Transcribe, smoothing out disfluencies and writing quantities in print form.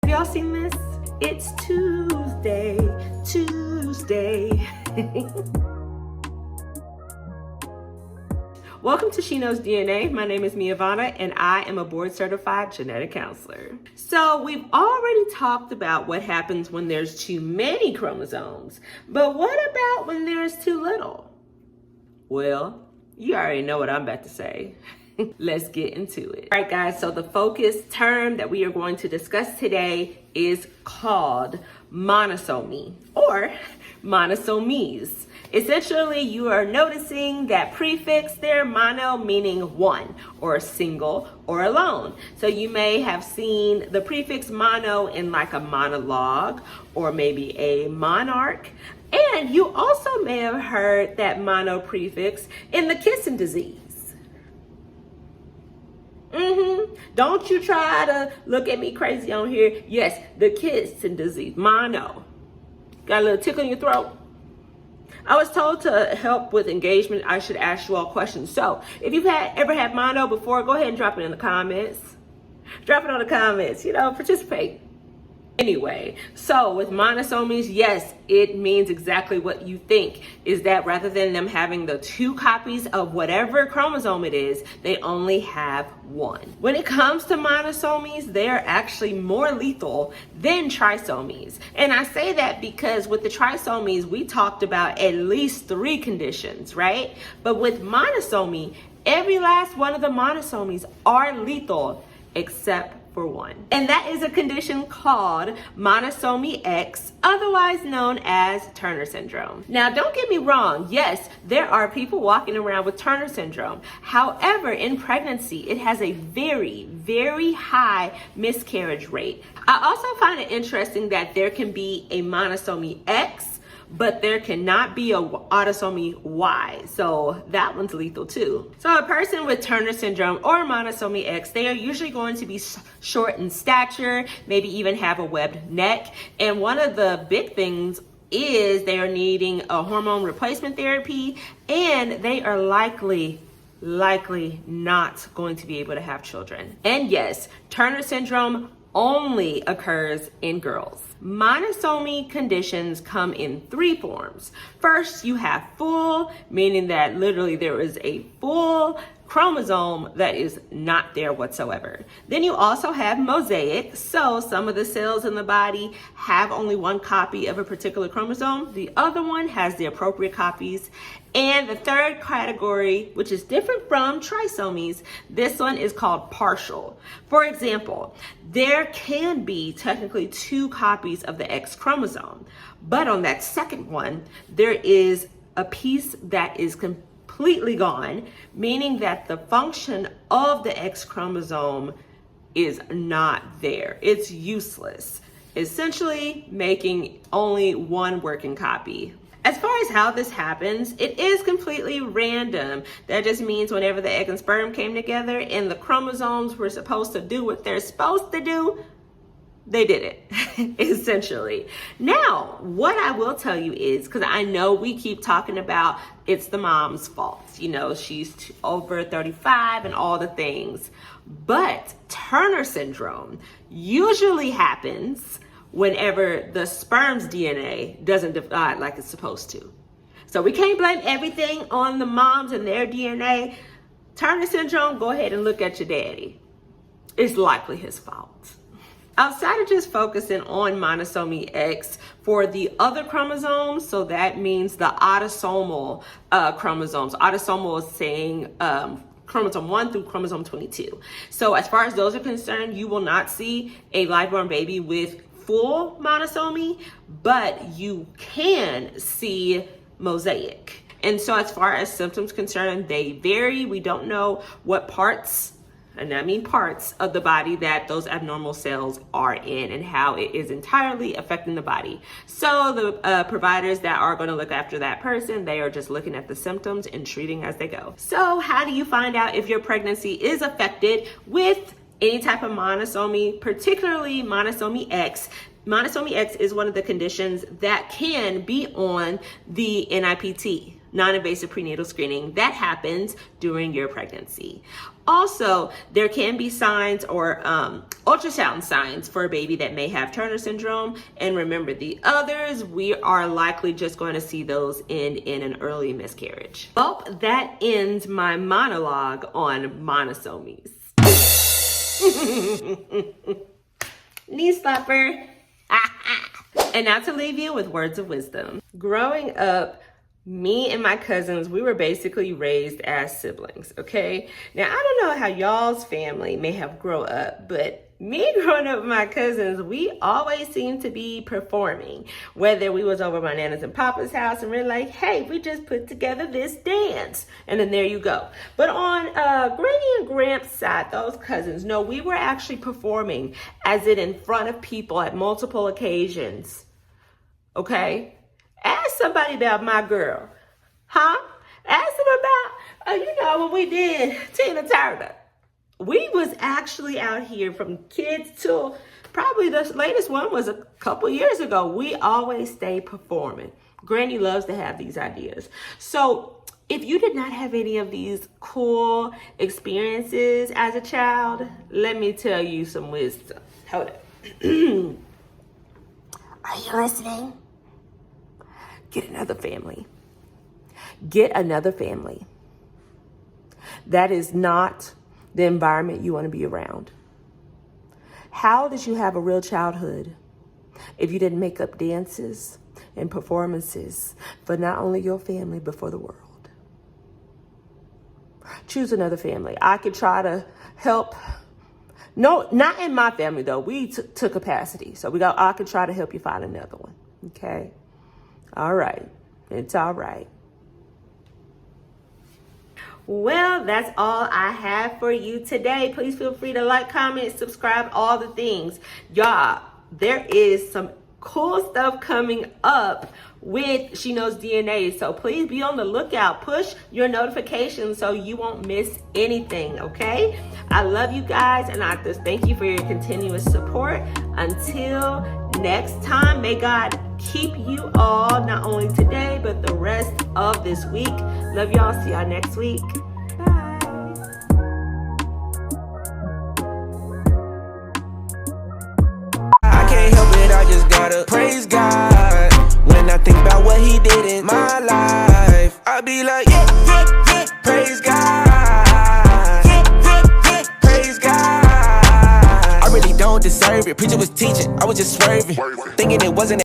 Have y'all seen this? It's Tuesday. Welcome to She Knows DNA. My name is Miavonna and I am a board certified genetic counselor. So we've already talked about what happens when there's too many chromosomes, but what about when there's too little? Well, you already know what I'm about to say. Let's get into it. All right, guys, so the focus term that we are going to discuss today is called monosomy or monosomies. Essentially, you are noticing that prefix there, mono, meaning one, or single, or alone. So you may have seen the prefix mono in like a monologue, or maybe a monarch. And you also may have heard that mono prefix in the kissing disease. Don't you try to look at me crazy on here. Yes, the kissing disease, mono. Got a little tickle in your throat? I was told to help with engagement, I should ask you all questions. So if you've ever had mono before, go ahead and drop it in the comments. Drop it on the comments, participate. Anyway, so with monosomies, yes, it means exactly what you think, is that rather than them having the two copies of whatever chromosome it is, they only have one. When it comes to monosomies, they are actually more lethal than trisomies. And I say that because with the trisomies, we talked about at least 3 conditions, right? But with monosomy, every last one of the monosomies are lethal except for one. And that is a condition called Monosomy X, otherwise known as Turner syndrome. Now, don't get me wrong. Yes, there are people walking around with Turner syndrome. However, in pregnancy, it has a very, very high miscarriage rate. I also find it interesting that there can be a Monosomy X, but there cannot be a autosomy Y. So that one's lethal too. So a person with Turner syndrome or monosomy X, they are usually going to be short in stature, maybe even have a webbed neck. And one of the big things is they are needing a hormone replacement therapy, and they are likely not going to be able to have children. And yes, Turner syndrome only occurs in girls. Monosomy conditions come in 3 forms. First, you have full, meaning that literally there is a full chromosome that is not there whatsoever. Then you also have mosaic. So some of the cells in the body have only one copy of a particular chromosome. The other one has the appropriate copies. And the third category, which is different from trisomies, this one is called partial. For example, there can be technically 2 copies of the X chromosome, but on that second one, there is a piece that is completely gone, meaning that the function of the X chromosome is not there. It's useless, essentially making only one working copy. As far as how this happens, it is completely random. That just means whenever the egg and sperm came together and the chromosomes were supposed to do what they're supposed to do, they did it, essentially. Now, what I will tell you is, because I know we keep talking about it's the mom's fault. She's over 35 and all the things. But Turner syndrome usually happens whenever the sperm's DNA doesn't divide like it's supposed to. So we can't blame everything on the moms and their DNA. Turner syndrome, go ahead and look at your daddy. It's likely his fault. Outside of just focusing on monosomy X, for the other chromosomes, so that means the autosomal chromosomes. Autosomal is saying chromosome 1 through chromosome 22. So as far as those are concerned, you will not see a live-born baby with full monosomy, but you can see mosaic. And so as far as symptoms concerned, they vary. We don't know what parts, and I mean parts of the body, that those abnormal cells are in and how it is entirely affecting the body. So the providers that are going to look after that person, they are just looking at the symptoms and treating as they go. So how do you find out if your pregnancy is affected with any type of monosomy, particularly monosomy X? Monosomy X is one of the conditions that can be on the NIPT, non-invasive prenatal screening that happens during your pregnancy. Also, there can be signs or ultrasound signs for a baby that may have Turner syndrome. And remember, the others, we are likely just going to see those end in an early miscarriage. Well, that ends my monologue on monosomies. Knee slapper. And now to leave you with words of wisdom. Growing up, me and my cousins, we were basically raised as siblings, okay? Now, I don't know how y'all's family may have grown up, but me growing up with my cousins, we always seemed to be performing. Whether we was over my nana's and papa's house and we're like, hey, we just put together this dance. And then there you go. But on Granny and Gramps' side, those cousins, no, we were actually performing as in front of people at multiple occasions, okay? Ask somebody about my girl, huh? Ask them about, what we did, Tina Turner. We was actually out here from kids till probably the latest one was a couple years ago. We always stay performing. Granny loves to have these ideas. So if you did not have any of these cool experiences as a child, let me tell you some wisdom. Hold up. Are you listening? Get another family. Get another family. That is not the environment you want to be around. How did you have a real childhood if you didn't make up dances and performances for not only your family, but for the world? Choose another family. I could try to help. No, not in my family though. We took capacity. So I could try to help you find another one. Okay. All right. It's all right. Well, that's all I have for you today. Please feel free to like, comment, subscribe, all the things. Y'all, there is some cool stuff coming up with She Knows DNA. So please be on the lookout. Push your notifications so you won't miss anything, okay? I love you guys, and I just thank you for your continuous support. Until next time, may God keep you all, not only today, but the rest of this week. Love y'all. See y'all next week. Bye. I can't help it, I just gotta praise God. When I think about what he did in my life, I be like, praise God. Praise God. I really don't deserve it. Preacher was teaching, I was just swerving, thinking it wasn't